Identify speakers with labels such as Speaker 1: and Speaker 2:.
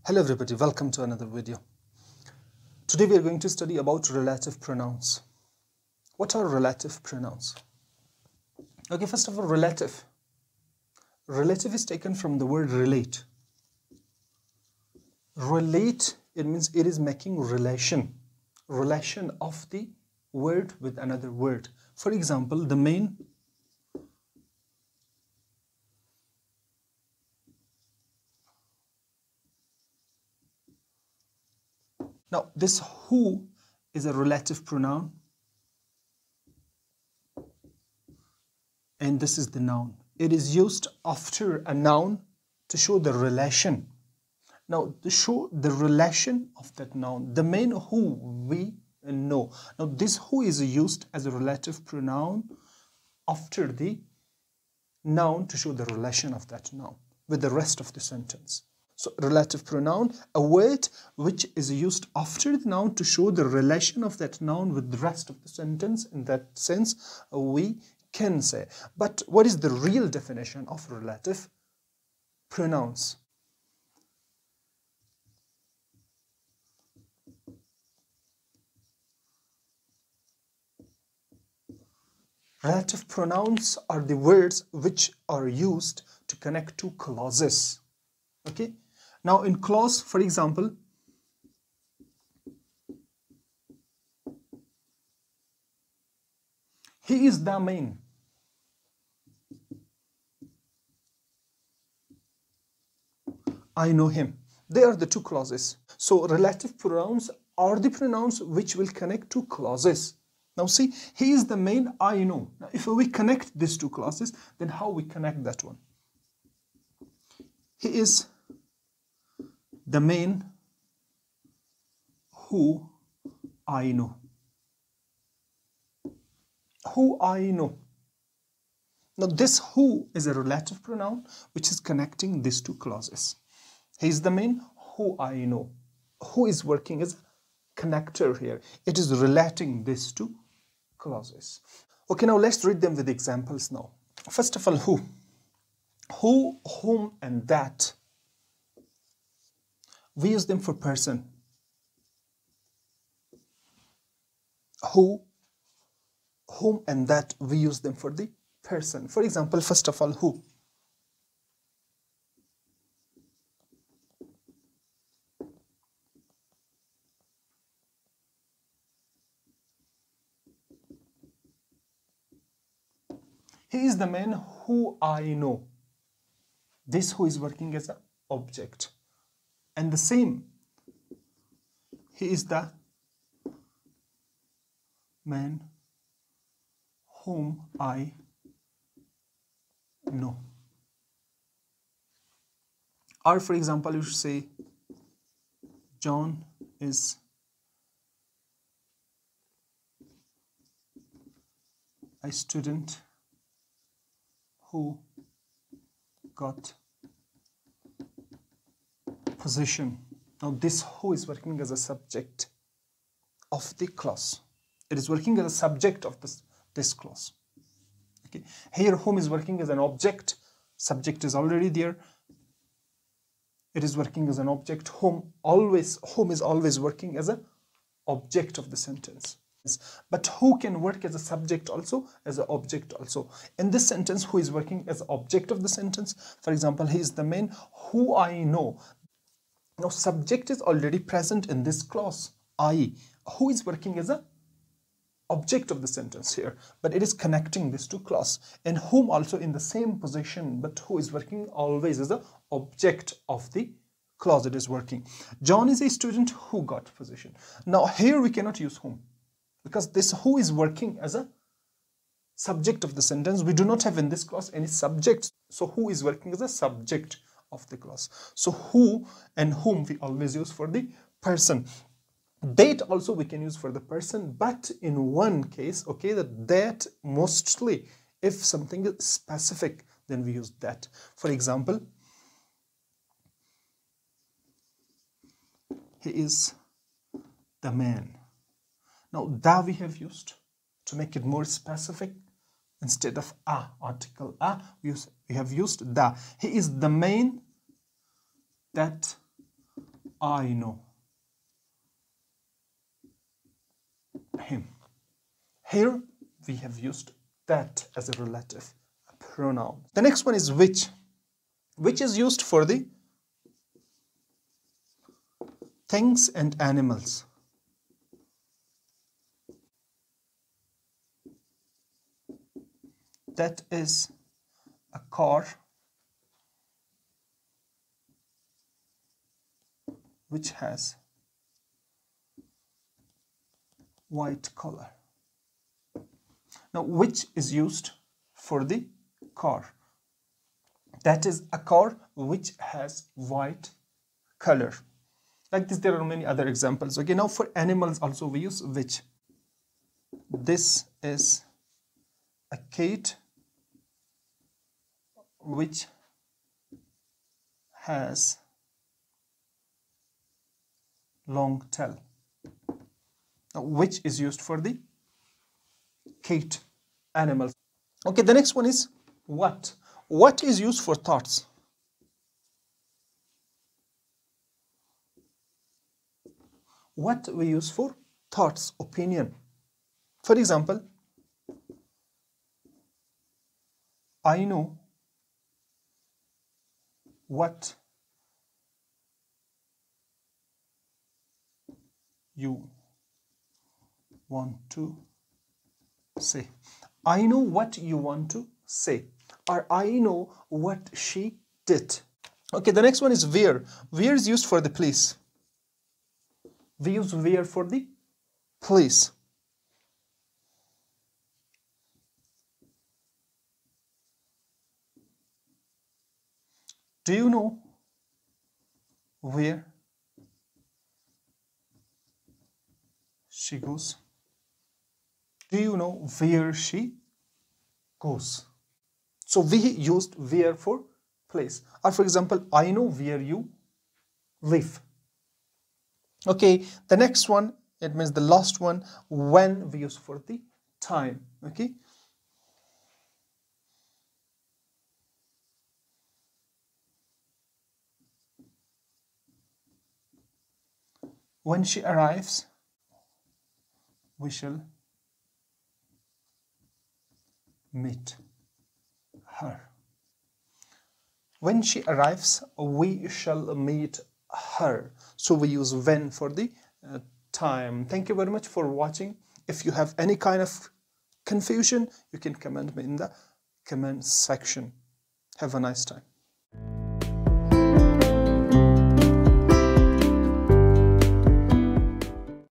Speaker 1: Hello everybody, welcome to another video. Today we are going to study about relative pronouns. What are relative pronouns? Okay, first of all, relative. Relative is taken from the word relate. Relate, it means it is making relation of the word with another word. For example, the main Now, this who is a relative pronoun, and this is the noun. It is used after a noun to show the relation. Now, to show the relation of that noun, the main who we know. Now, this who is used as a relative pronoun after the noun to show the relation of that noun with the rest of the sentence. So, relative pronoun, a word which is used after the noun to show the relation of that noun with the rest of the sentence. In that sense, we can say. But what is the real definition of relative pronouns? Relative pronouns are the words which are used to connect two clauses. Okay? Now, in clause, for example, he is the main. I know him. They are the two clauses. So, relative pronouns are the pronouns which will connect two clauses. Now, see, he is the main, I know. Now, if we connect these two clauses, then how we connect that one? He is the main who I know. Who I know. Now, this who is a relative pronoun which is connecting these two clauses. He is the main who I know. Who is working as a connector here. It is relating these two clauses. Okay, now let's read them with examples now. First of all, who. Who, whom, and that. We use them for person. Who, whom, and that, we use them for the person. For example, first of all, who. He is the man who I know. This who is working as an object. And the same, he is the man whom I know. Or for example, you should say, John is a student who got position. Now, this who is working as a subject of the clause. It is working as a subject of this clause. Okay. Here, whom is working as an object. Subject is already there. It is working as an object. Whom is always working as an object of the sentence. But who can work as a subject also, as an object also. In this sentence, who is working as object of the sentence. For example, he is the man who I know. Now, subject is already present in this clause, I. Who is working as an object of the sentence here, but it is connecting these two clauses. And whom also in the same position, but who is working always as an object of the clause it is working. John is a student who got position. Now, here we cannot use whom, because this who is working as a subject of the sentence. We do not have in this clause any subject. So, who is working as a subject of the clause. So, who and whom we always use for the person. That also we can use for the person, but in one case, okay, that mostly, if something is specific, then we use that. For example, he is the man. Now, the we have used to make it more specific. Instead of a, article a, we have used the. He is the man that I know him. Here we have used that as a relative pronoun. The next one is which. Which is used for the things and animals. That is a car which has white color. Now, which is used for the car. That is a car which has white color. Like this, there are many other examples. Okay, now for animals also we use which. This is a cat which has long tail. Now, which is used for the cat animal. Okay, the next one is what. What is used for thoughts. What we use for thoughts, opinion. For example, I know what you want to say. I know what you want to say. Or I know what she did. Okay, the next one is where. Where is used for the place. We use where for the place. Do you know where she goes? Do you know where she goes? So we used where for place. Or for example, I know where you live. Okay, the next one, it means the last one, when we use for the time. Okay. When she arrives, we shall meet her. When she arrives, we shall meet her. So we use when for the time. Thank you very much for watching. If you have any kind of confusion, you can comment me in the comment section. Have a nice time.